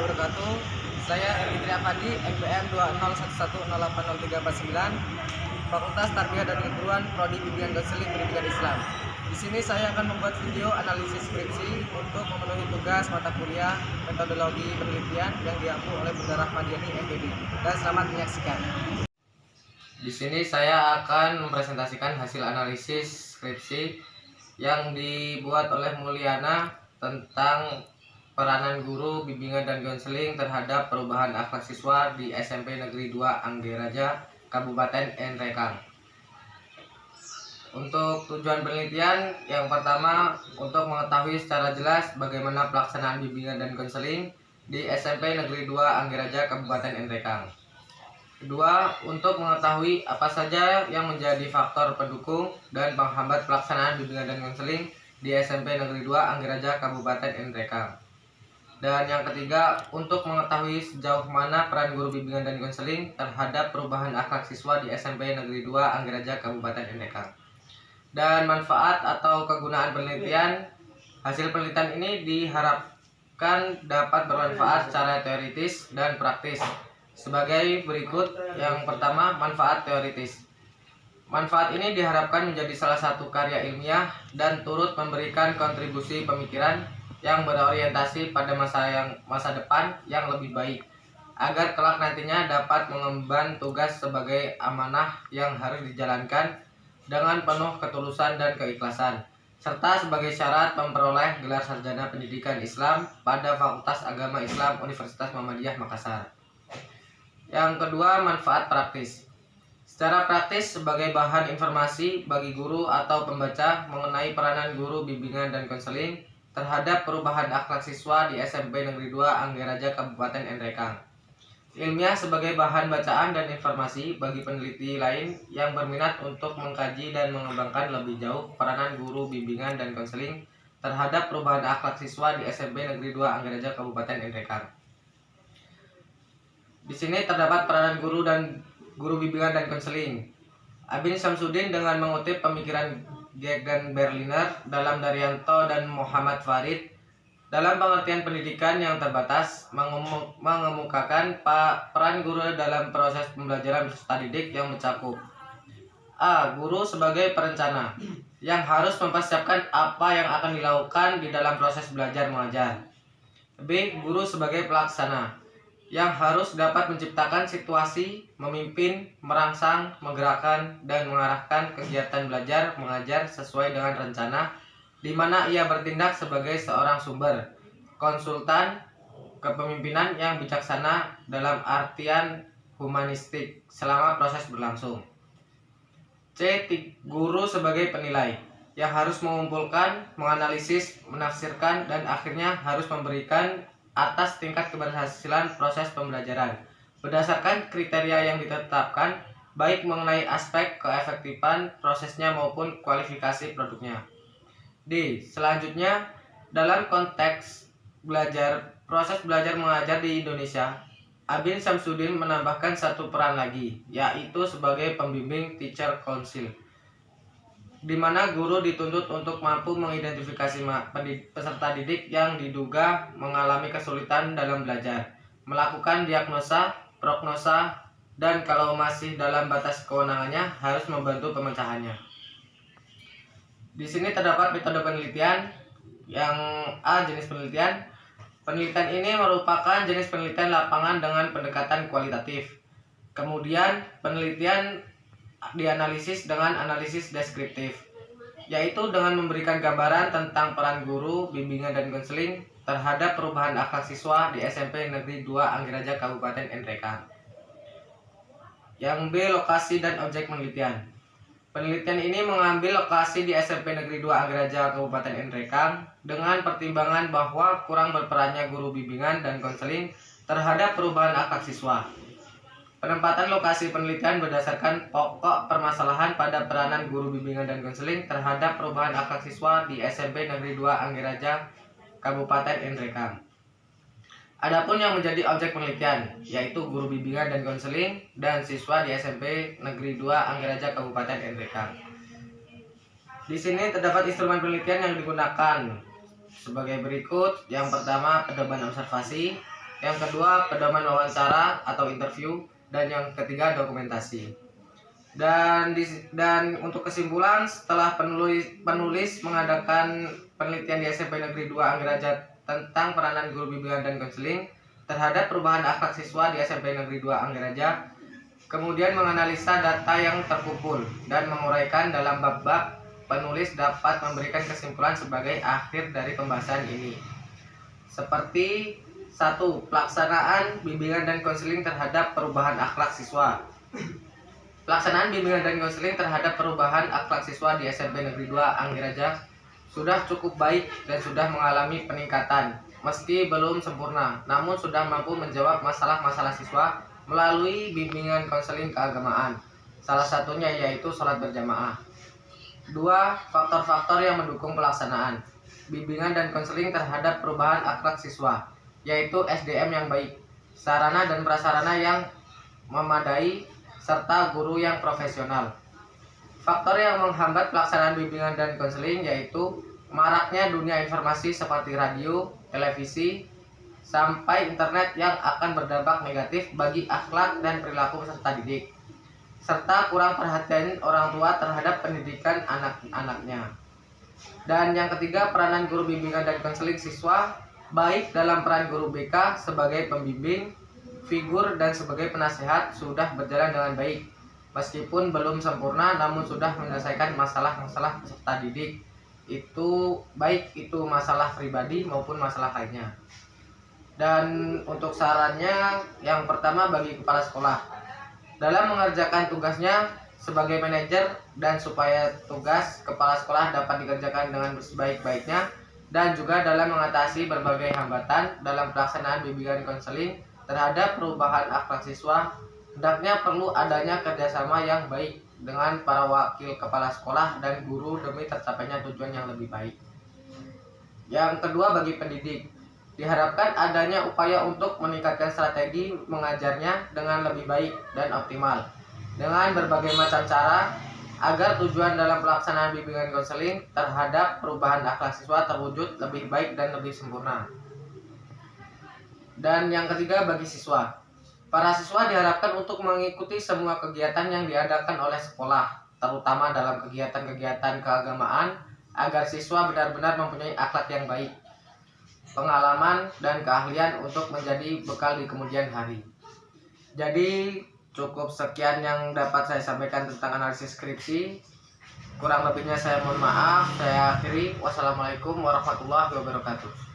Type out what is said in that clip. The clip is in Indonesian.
wabarakatuh. Saya Fitri Afandi, MPM 2011080349, Fakultas Tarbiyah dan Keguruan, Prodi Bimbingan Konseling Pendidikan Islam. Di sini saya akan membuat video analisis skripsi untuk memenuhi tugas mata kuliah metodologi penelitian yang diampu oleh Bunda Rahmadiani MPD. Dan selamat menyaksikan. Di sini saya akan mempresentasikan hasil analisis skripsi yang dibuat oleh Mulyana tentang peranan guru bimbingan dan konseling terhadap perubahan akhlak siswa di SMP Negeri 2 Anggeraja, Kabupaten Nrekang. Untuk tujuan penelitian, yang pertama untuk mengetahui secara jelas bagaimana pelaksanaan bimbingan dan konseling di SMP Negeri 2 Anggeraja, Kabupaten Nrekang. Kedua, untuk mengetahui apa saja yang menjadi faktor pendukung dan penghambat pelaksanaan bimbingan dan konseling di SMP Negeri 2 Anggeraja, Kabupaten Nrekang. Dan yang ketiga, untuk mengetahui sejauh mana peran guru bimbingan dan konseling terhadap perubahan akhlak siswa di SMP Negeri 2 Anggeraja, Kabupaten Nrekang. Dan manfaat atau kegunaan penelitian. Hasil penelitian ini diharapkan dapat bermanfaat secara teoritis dan praktis. Sebagai berikut. Yang pertama, manfaat teoritis. Manfaat ini diharapkan menjadi salah satu karya ilmiah dan turut memberikan kontribusi pemikiran yang berorientasi pada masa depan yang lebih baik, agar kelak nantinya dapat mengemban tugas sebagai amanah yang harus dijalankan dengan penuh ketulusan dan keikhlasan, serta sebagai syarat memperoleh gelar sarjana pendidikan Islam pada Fakultas Agama Islam Universitas Muhammadiyah Makassar. Yang kedua, manfaat praktis. Secara praktis, sebagai bahan informasi bagi guru atau pembaca mengenai peranan guru bimbingan dan konseling terhadap perubahan akhlak siswa di SMP Negeri 2 Anggeraja, Kabupaten Nrekang. Ilmiah sebagai bahan bacaan dan informasi bagi peneliti lain yang berminat untuk mengkaji dan mengembangkan lebih jauh peranan guru bimbingan dan konseling terhadap perubahan akhlak siswa di SMP Negeri 2 Anggeraja, Kabupaten Nrekang. Di sini terdapat peranan guru bimbingan dan konseling. Abin Syamsuddin dengan mengutip pemikiran Gegan Berliner dalam Daryanto dan Muhammad Farid dalam pengertian pendidikan yang terbatas mengemukakan peran guru dalam proses pembelajaran peserta didik yang mencakup: A. Guru sebagai perencana yang harus mempersiapkan apa yang akan dilakukan di dalam proses belajar mengajar. B. Guru sebagai pelaksana yang harus dapat menciptakan situasi, memimpin, merangsang, menggerakkan, dan mengarahkan kegiatan belajar mengajar sesuai dengan rencana, di mana ia bertindak sebagai seorang sumber, konsultan, kepemimpinan yang bijaksana dalam artian humanistik selama proses berlangsung. C. Guru sebagai penilai yang harus mengumpulkan, menganalisis, menafsirkan, dan akhirnya harus memberikan atas tingkat keberhasilan proses pembelajaran berdasarkan kriteria yang ditetapkan, baik mengenai aspek keefektifan prosesnya maupun kualifikasi produknya. D. Selanjutnya, dalam konteks proses belajar mengajar di Indonesia, Abin Syamsuddin menambahkan satu peran lagi, yaitu sebagai pembimbing teacher council, di mana guru dituntut untuk mampu mengidentifikasi peserta didik yang diduga mengalami kesulitan dalam belajar, melakukan diagnosa, prognosa, dan kalau masih dalam batas kewenangannya harus membantu pemecahannya. Di sini terdapat metode penelitian. Yang A, jenis penelitian. Penelitian ini merupakan jenis penelitian lapangan dengan pendekatan kualitatif. Kemudian penelitian dianalisis dengan analisis deskriptif, yaitu dengan memberikan gambaran tentang peran guru bimbingan dan konseling terhadap perubahan akhlak siswa di SMP Negeri 2 Anggeraja, Kabupaten Nrekang. Yang B, lokasi dan objek penelitian. Penelitian ini mengambil lokasi di SMP Negeri 2 Anggeraja, Kabupaten Nrekang dengan pertimbangan bahwa kurang berperannya guru bimbingan dan konseling terhadap perubahan akhlak siswa. Penempatan lokasi penelitian berdasarkan pokok permasalahan pada peranan guru bimbingan dan konseling terhadap perubahan akhlak siswa di SMP Negeri 2 Anggeraja, Kabupaten Nrekang. Adapun yang menjadi objek penelitian, yaitu guru bimbingan dan konseling dan siswa di SMP Negeri 2 Anggeraja, Kabupaten Nrekang. Di sini terdapat instrumen penelitian yang digunakan sebagai berikut. Yang pertama, pedoman observasi. yang kedua pedoman wawancara atau interview, dan yang ketiga dokumentasi. Dan untuk kesimpulan, setelah penulis mengadakan penelitian di SMP Negeri 2 Anggeraja tentang peranan guru bimbingan dan konseling terhadap perubahan akhlak siswa di SMP Negeri 2 Anggeraja, kemudian menganalisa data yang terkumpul dan menguraikan dalam bab-bab, penulis dapat memberikan kesimpulan sebagai akhir dari pembahasan ini. Seperti 1. Pelaksanaan bimbingan dan konseling terhadap perubahan akhlak siswa. Pelaksanaan bimbingan dan konseling terhadap perubahan akhlak siswa di SMP Negeri 2 Anggeraja sudah cukup baik dan sudah mengalami peningkatan. Meski belum sempurna, namun sudah mampu menjawab masalah-masalah siswa melalui bimbingan konseling keagamaan. Salah satunya yaitu sholat berjamaah. 2. Faktor-faktor yang mendukung pelaksanaan bimbingan dan konseling terhadap perubahan akhlak siswa, yaitu SDM yang baik, sarana dan prasarana yang memadai, serta guru yang profesional. Faktor yang menghambat pelaksanaan bimbingan dan konseling yaitu maraknya dunia informasi seperti radio, televisi, sampai internet yang akan berdampak negatif bagi akhlak dan perilaku peserta didik, serta kurang perhatian orang tua terhadap pendidikan anak-anaknya. Dan yang ketiga, peranan guru bimbingan dan konseling siswa, baik dalam peran guru BK sebagai pembimbing, figur, dan sebagai penasehat sudah berjalan dengan baik. Meskipun belum sempurna, namun sudah menyelesaikan masalah-masalah peserta didik, itu baik itu masalah pribadi maupun masalah lainnya. Dan untuk sarannya, yang pertama bagi kepala sekolah, dalam mengerjakan tugasnya sebagai manajer dan supaya tugas kepala sekolah dapat dikerjakan dengan sebaik-baiknya, dan juga dalam mengatasi berbagai hambatan dalam pelaksanaan bimbingan konseling terhadap perubahan akhlak siswa, hendaknya perlu adanya kerjasama yang baik dengan para wakil kepala sekolah dan guru demi tercapainya tujuan yang lebih baik. Yang kedua, bagi pendidik, diharapkan adanya upaya untuk meningkatkan strategi mengajarnya dengan lebih baik dan optimal dengan berbagai macam cara agar tujuan dalam pelaksanaan bimbingan konseling terhadap perubahan akhlak siswa terwujud lebih baik dan lebih sempurna. Dan yang ketiga, bagi siswa, para siswa diharapkan untuk mengikuti semua kegiatan yang diadakan oleh sekolah, terutama dalam kegiatan-kegiatan keagamaan, agar siswa benar-benar mempunyai akhlak yang baik, pengalaman, dan keahlian untuk menjadi bekal di kemudian hari. Jadi cukup sekian yang dapat saya sampaikan tentang analisis skripsi. Kurang lebihnya saya mohon maaf. Saya akhiri. Wassalamualaikum warahmatullahi wabarakatuh.